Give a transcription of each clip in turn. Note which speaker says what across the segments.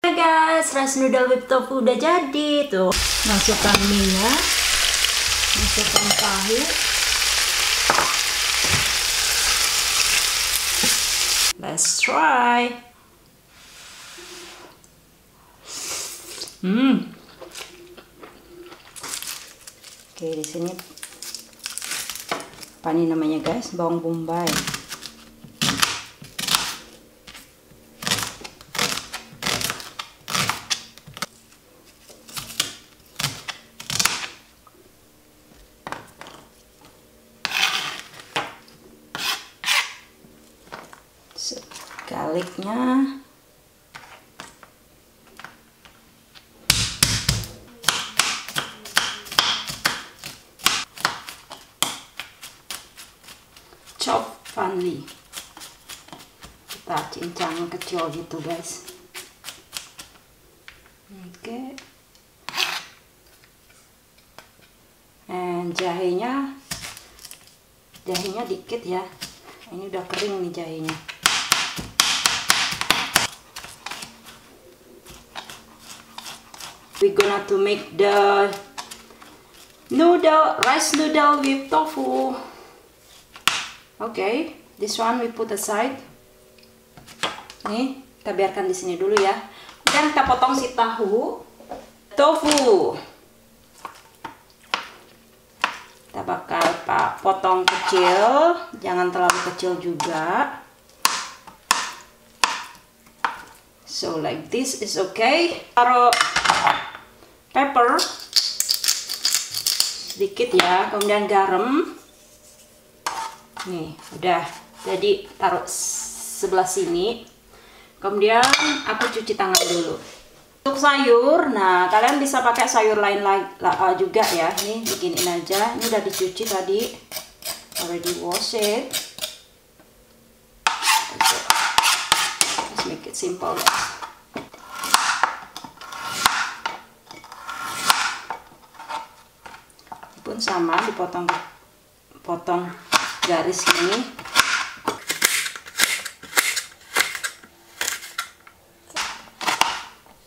Speaker 1: Hai guys, rice noodle with tofu udah jadi tuh. Masukkan minyak, masukkan tahu. Let's try. Oke, di sini apa nih namanya guys? Bawang bombay. Galiknya. Chop finely. Kita cincang kecil gitu guys. Oke. And jahenya dikit ya. Ini udah kering nih jahenya. We're gonna to make the rice noodle with tofu. Okay, this one we put aside. Nih, kita biarkan di sini dulu ya. Dan kita potong si tofu. Kita bakal potong kecil, jangan terlalu kecil juga. So like this is okay. Taruh pepper sedikit ya, kemudian garam. Nih udah jadi, taruh sebelah sini. Kemudian aku cuci tangan dulu. Untuk sayur, nah kalian bisa pakai sayur lain juga ya. Nih beginiin aja, ini udah dicuci tadi, already wash it. Let's make it simple guys. Pun sama, dipotong garis gini.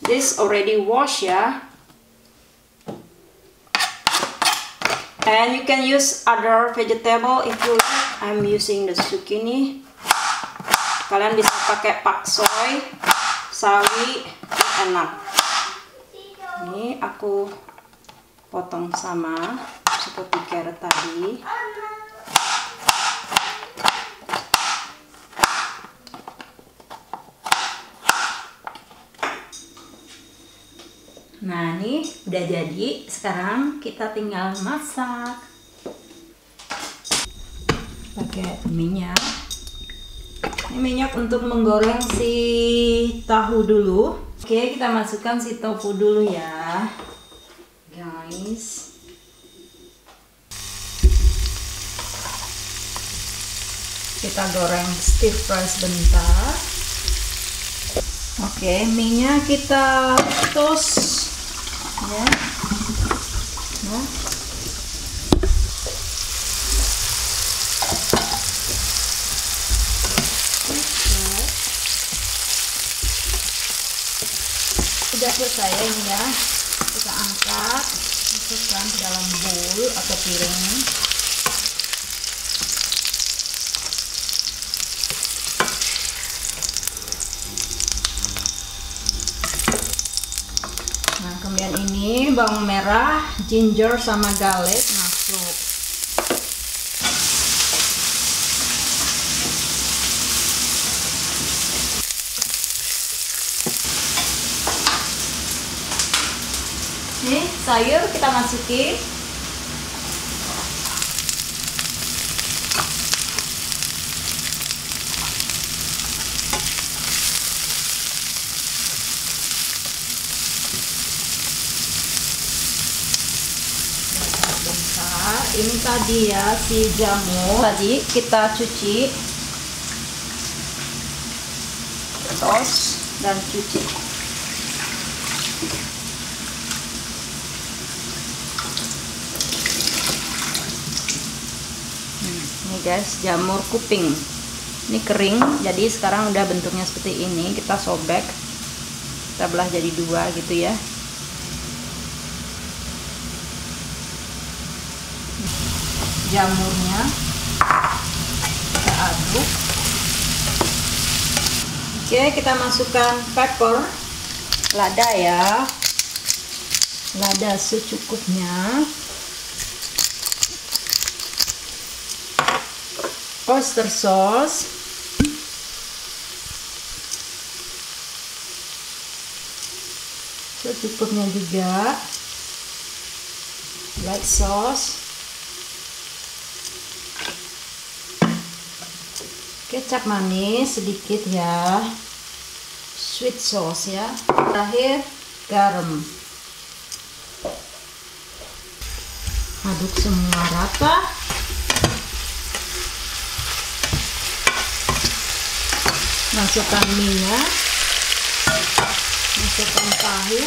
Speaker 1: This already washed ya. And you can use other vegetable if you like. I'm using the zucchini. Kalian bisa pakai pakcoy, sawi, enak. Ini aku potong sama seperti carrot tadi. Nah ini udah jadi, sekarang kita tinggal masak. Pakai minyak. Ini minyak untuk menggoreng si tahu dulu. Oke, kita masukkan si tofu dulu ya guys. Kita goreng stir fry sebentar. Oke, minyak kita toast ya. Nah. Sudah selesai ini ya. Kita angkat, masukkan ke dalam bowl atau piring. Nah, kemudian ini bawang merah, ginger sama garlic masuk. Nih, sayur kita masukin. Ini tadi ya si jamur tadi kita cuci, toast dan cuci. Ini guys, jamur kuping. Ini kering, jadi sekarang udah bentuknya seperti ini. Kita sobek. kita belah jadi 2 gitu ya. Jamurnya kita aduk. Oke, kita masukkan pepper, lada ya, lada secukupnya, oyster sauce, secukupnya juga, light sauce, kecap manis sedikit ya, sweet sauce ya, terakhir garam. Aduk semua rata. Masukkan minyak, masukkan tahu,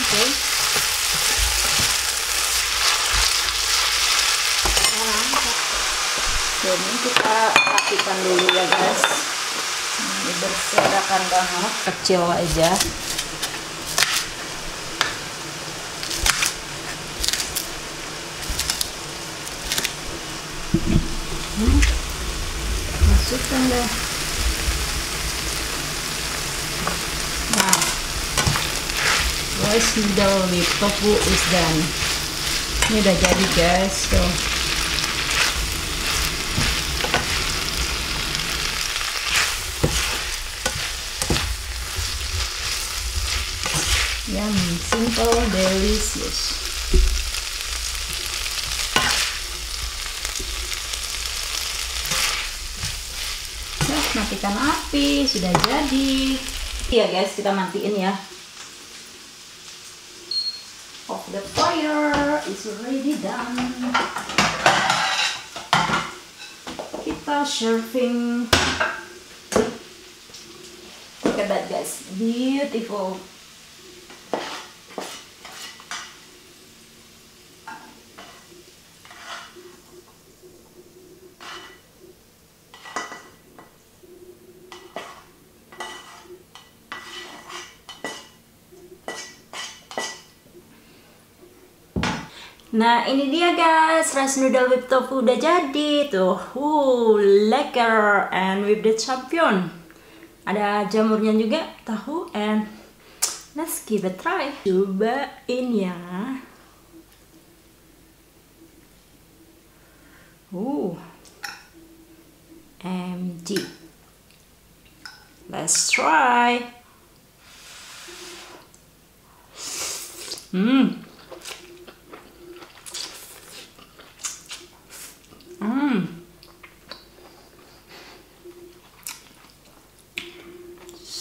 Speaker 1: oke. Ini kita rapikan dulu ya guys. Ini berserakan banget, kecil aja. Masukkan deh. Nah, rice noodle with tofu is done. Ini udah jadi guys. Tuh. Yummy, simple, delicious. Nah, matikan api, sudah jadi. Ya guys, kita matiin ya. Off the fire, is already done. Kita serving. Look at that guys, beautiful. Nah ini dia guys, rice noodle with tofu udah jadi tuh. Lekker, and with the champion. Ada jamurnya juga, tahu, and let's give it a try. Cobain ya. MG. Let's try.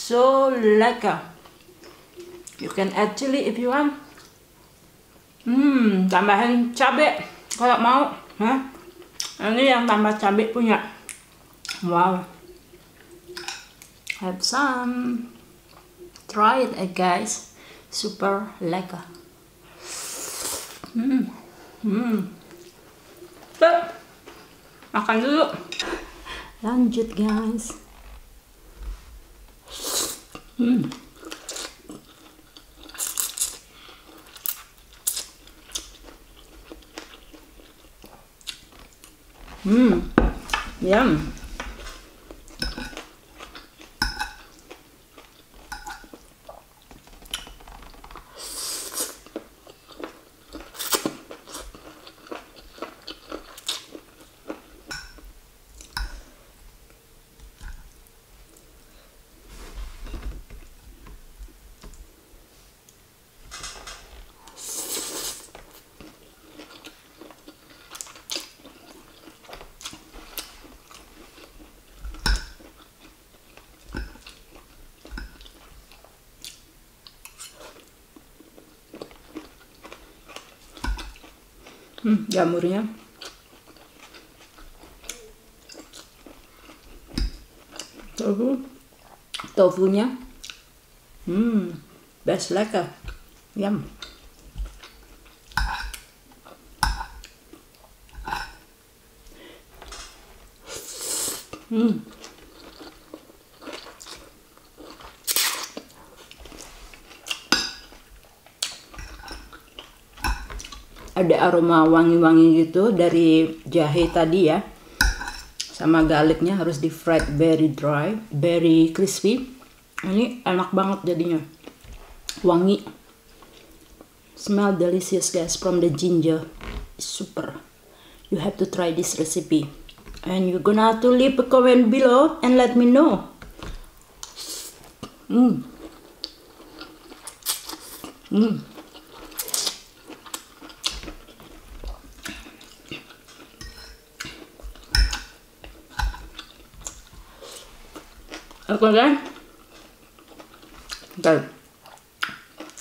Speaker 1: So lekker. You can add chili if you want. Tambahin cabai kalau mau. Ini yang tambah cabai punya. Wow. Have some. Try it guys. Super lekker. Makan dulu. Lanjut guys. Yum. Jamurnya tofunya best lekker, yum. Ada aroma wangi-wangi gitu dari jahe tadi ya. Sama garlicnya harus di fried very dry, very crispy. Ini enak banget jadinya. Wangi. Smell delicious guys from the ginger. Super. You have to try this recipe. And you're gonna have to leave a comment below and let me know.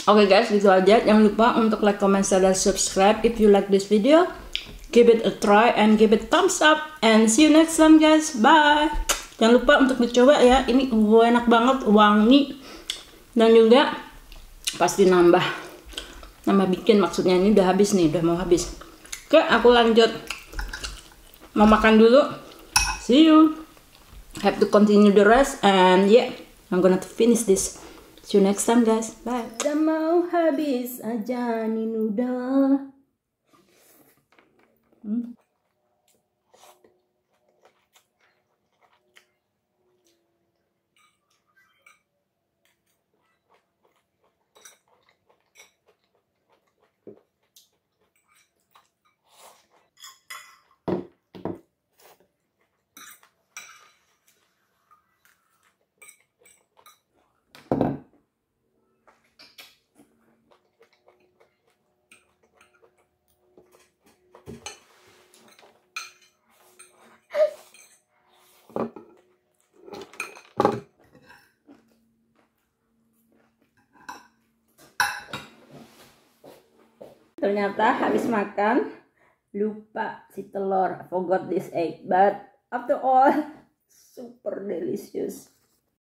Speaker 1: Oke guys, gitu aja. Jangan lupa untuk like, comment, share, dan subscribe if you like this video. Give it a try and give it thumbs up. And see you next time guys. Bye. Jangan lupa untuk dicoba ya. Ini enak banget, wangi. Dan juga pasti nambah bikin, maksudnya ini udah habis nih, udah mau habis. Oke, aku lanjut mau makan dulu. See you. Have to continue the rest and yeah, I'm gonna finish this. See you next time guys. Bye. Udah mau habis aja nih noodle. Ternyata habis makan lupa si telur. I forgot this egg, but after all super delicious.